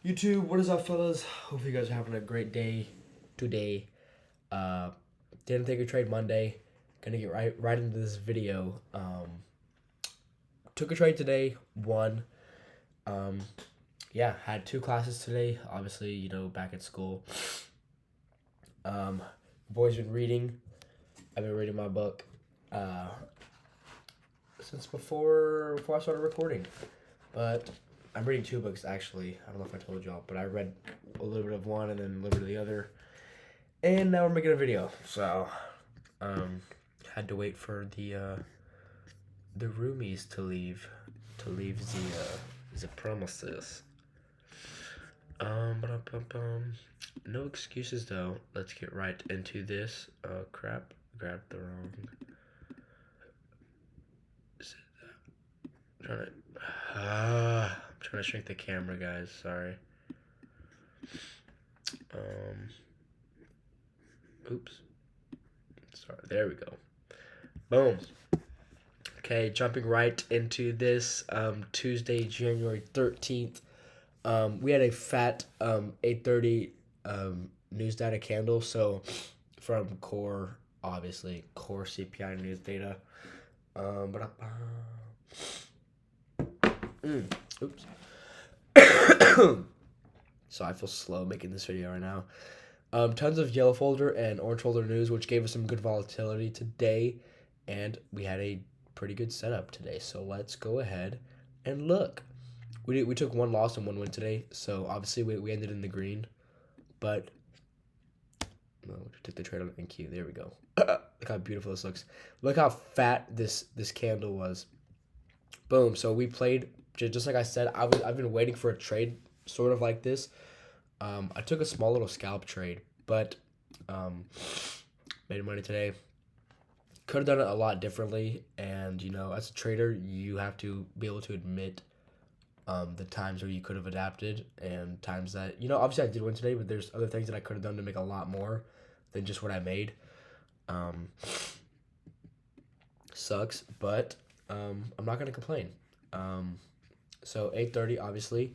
YouTube, what is up, fellas? Hope you guys are having a great day today. Uh, didn't think a trade Monday. Gonna get right into this video. Took a trade today. Won. Um, yeah, had two classes today. Obviously, back at school. Um, boys been reading. I've been reading my book. Uh, since before I started recording, but I'm reading two books actually. I don't know if I told y'all, but I read a little bit of one and then a little bit of the other. And now we're making a video, so had to wait for the roomies to leave the premises. Ba-dum. No excuses though. Let's get right into this. Crap, grabbed the wrong. I'm trying to. I'm trying to shrink the camera, guys. Sorry. Oops. Sorry. There we go. Boom. Okay, jumping right into this Tuesday, January 13th. We had a fat 8:30 news data candle. So from Core, obviously, Core CPI news data. But oops. So I feel slow making this video right now. Tons of yellow folder and orange folder news, which gave us some good volatility today. And we had a pretty good setup today. So let's go ahead and look. We took one loss and one win today. So obviously we ended in the green. But no, we took the trade on NQ. There we go. Look how beautiful this looks. Look how fat this candle was. Boom. So we played just like I said. I've been waiting for a trade sort of like this. I took a small little scalp trade, but made money today. Could have done it a lot differently, and as a trader, you have to be able to admit the times where you could have adapted and times that obviously I did win today, but there's other things that I could have done to make a lot more than just what I made. Sucks, but I'm not gonna complain. So 8:30, obviously.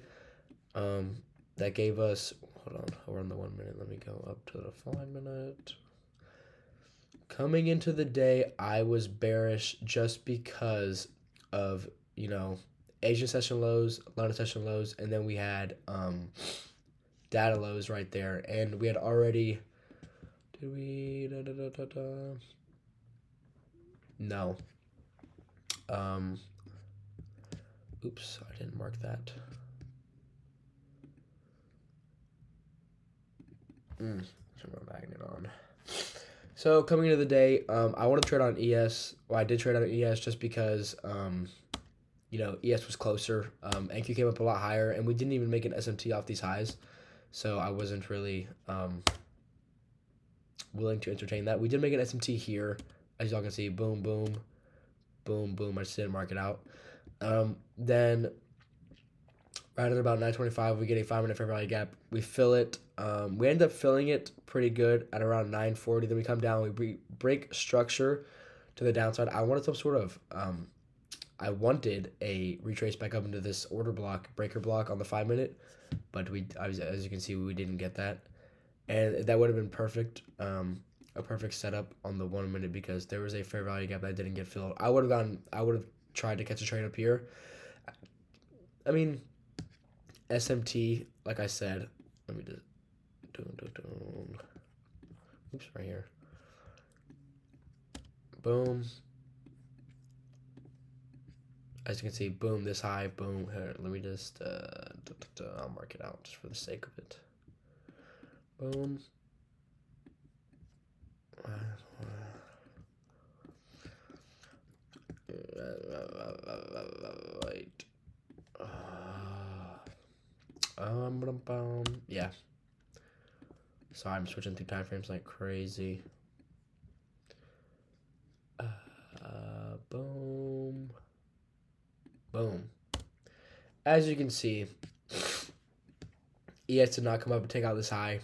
That gave us. Hold on, we're on the 1 minute. Let me go up to the 5 minute. Coming into the day, I was bearish just because of Asian session lows, London session lows, and then we had data lows right there, and we had already. Did we? No. Oops, I didn't mark that. Turn my magnet on. So coming into the day, I want to trade on ES. Well, I did trade on ES just because ES was closer. NQ came up a lot higher, and we didn't even make an SMT off these highs, so I wasn't really willing to entertain that. We did make an SMT here, as y'all can see. Boom, boom, boom, boom. I just didn't mark it out. Then right at about 9:25, we get a 5 minute fair value gap. We fill it. We end up filling it pretty good at around 9:40. Then we come down. We break structure to the downside. I wanted some sort of. I wanted a retrace back up into this order block, breaker block on the 5 minute, but as you can see, we didn't get that, and that would have been perfect. A perfect setup on the 1 minute because there was a fair value gap that didn't get filled. I would have tried to catch a trade up here. I mean, SMT, like I said, let me just oops, right here. Boom. As you can see, boom, this high, boom. Here, let me just I'll mark it out just for the sake of it. Boom. Wait. Yeah. Sorry, I'm switching through time frames like crazy. Boom. Boom. As you can see, ES did not come up and take out this high.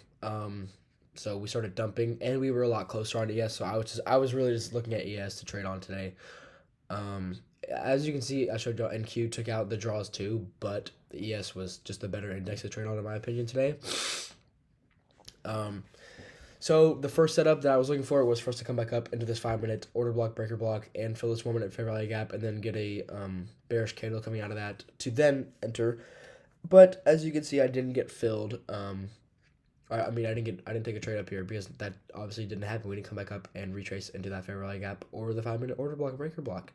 So we started dumping, and we were a lot closer on ES. So I was really just looking at ES to trade on today. as you can see, I showed y'all NQ took out the draws too, but the ES was just a better index to trade on in my opinion today. So the first setup that I was looking for was for us to come back up into this 5-minute order block, breaker block, and fill this 1-minute fair value gap, and then get a bearish candle coming out of that to then enter. But as you can see, I didn't get filled. I didn't take a trade up here because that obviously didn't happen. We didn't come back up and retrace into that fair value gap or the 5-minute order block, breaker block.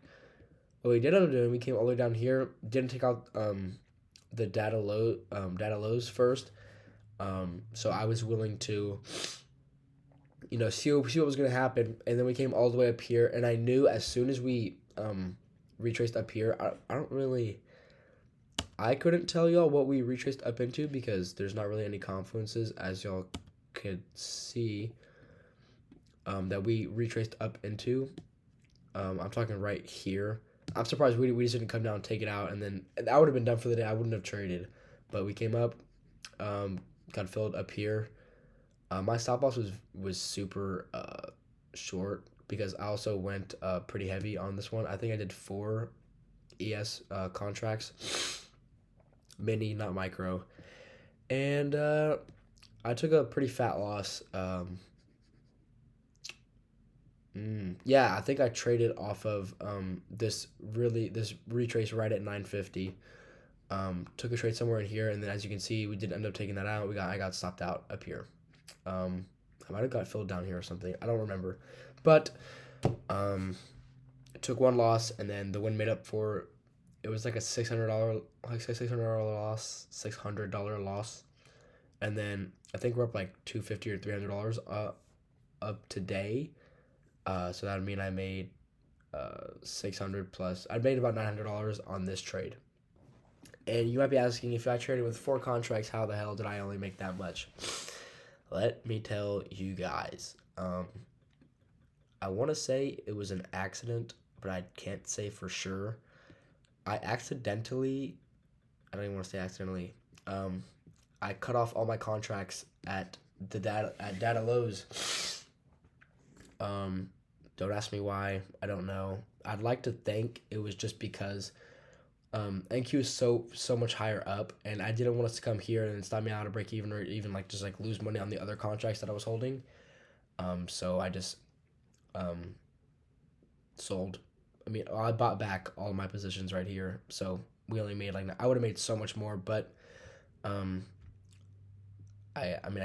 What we did end up doing, we came all the way down here, didn't take out the data lows first. So I was willing to, see what was going to happen, and then we came all the way up here, and I knew as soon as we retraced up here, I couldn't tell y'all what we retraced up into because there's not really any confluences, as y'all could see, that we retraced up into. I'm talking right here. I'm surprised we just didn't come down and take it out, and then that would have been done for the day. I wouldn't have traded, but we came up, got filled up here. My stop loss was super short because I also went pretty heavy on this one. I think I did 4 ES contracts, mini, not micro, and I took a pretty fat loss. Yeah, I think I traded off of this retrace right at 950. Took a trade somewhere in here, and then as you can see, we did end up taking that out. I got stopped out up here. I might have got filled down here or something. I don't remember, but took one loss, and then the win made up for. It was like a $600 loss, and then I think we're up like $250 or $300 up today. So that would mean I made $600 plus. I made about $900 on this trade. And you might be asking, if I traded with 4 contracts, how the hell did I only make that much? Let me tell you guys. I want to say it was an accident, but I can't say for sure. I don't even want to say accidentally. I cut off all my contracts at data lows. Don't ask me why. I don't know. I'd like to think it was just because NQ is so much higher up, and I didn't want us to come here and stop me out of break even, or even just lose money on the other contracts that I was holding. So I just sold. I bought back all my positions right here. So we only made I would have made so much more, but I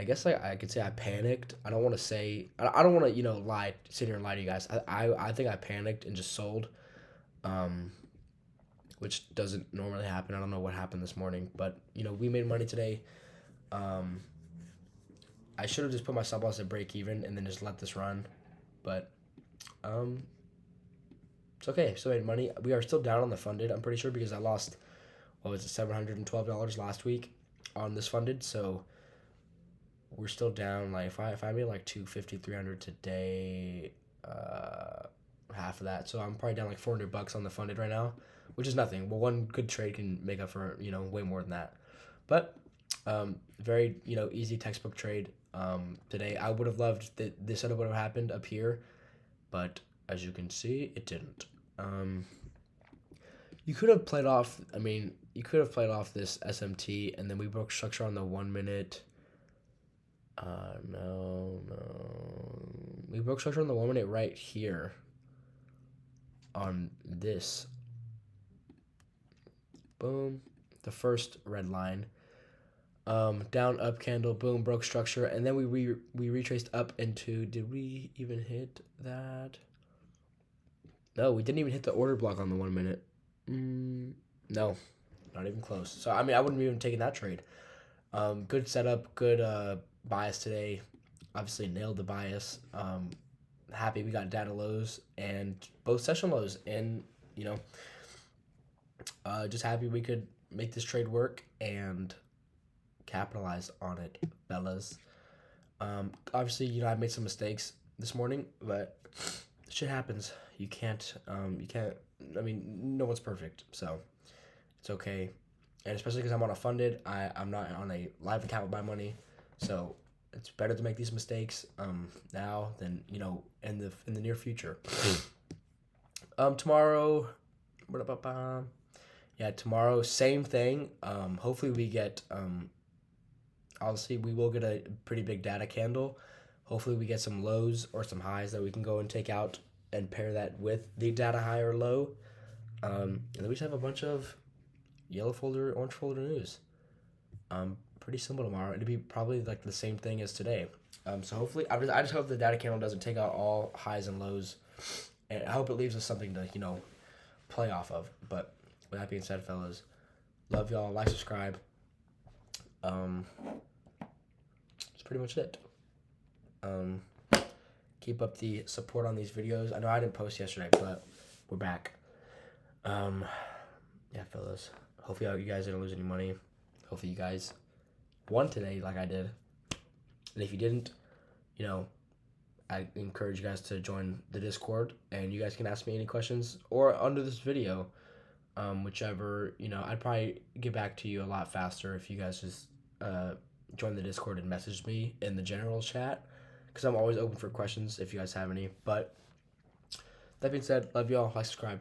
guess I could say I panicked. I don't want to say I don't want to sit here and lie to you guys. I think I panicked and just sold, which doesn't normally happen. I don't know what happened this morning, but we made money today. I should have just put my stop loss at break even and then just let this run, but it's okay. Still made money. We are still down on the funded. I'm pretty sure because I lost $712 last week on this funded, so. We're still down. If I made $250, $300 today, half of that. So I'm probably down $400 on the funded right now, which is nothing. Well, one good trade can make up for way more than that. But very easy textbook trade today. I would have loved that this setup would have happened up here, but as you can see, it didn't. You could have played off. You could have played off this SMT, and then we broke structure on the 1 minute. No. We broke structure on the 1 minute right here on this. Boom. The first red line. Down, up, candle, boom, broke structure. And then we retraced up into, did we even hit that? No, we didn't even hit the order block on the 1 minute. No, not even close. So, I wouldn't have even taken that trade. Good setup, good bias today. Obviously nailed the bias. Happy we got data lows and both session lows, and just happy we could make this trade work and capitalize on it, fellas. Obviously, I made some mistakes this morning, but shit happens. You can't. No one's perfect, so it's okay. And especially because I'm on a funded, I'm not on a live account with my money, so it's better to make these mistakes now than in the near future. Tomorrow Yeah, tomorrow, same thing. Hopefully we get, obviously we will get a pretty big data candle. Hopefully we get some lows or some highs that we can go and take out and pair that with the data high or low. And then we just have a bunch of yellow folder, orange folder news. Pretty simple tomorrow. It'll be probably like the same thing as today. So hopefully, I just hope the data candle doesn't take out all highs and lows, and I hope it leaves us something to play off of. But with that being said, fellas, love y'all. Like, subscribe. That's pretty much it. Keep up the support on these videos. I know I didn't post yesterday, but we're back. Yeah, fellas. Hopefully you guys didn't lose any money. Hopefully you guys won today like I did. And if you didn't, I encourage you guys to join the Discord, and you guys can ask me any questions or under this video, whichever, I'd probably get back to you a lot faster if you guys just join the Discord and message me in the general chat, because I'm always open for questions if you guys have any. But that being said, love y'all. Like, subscribe.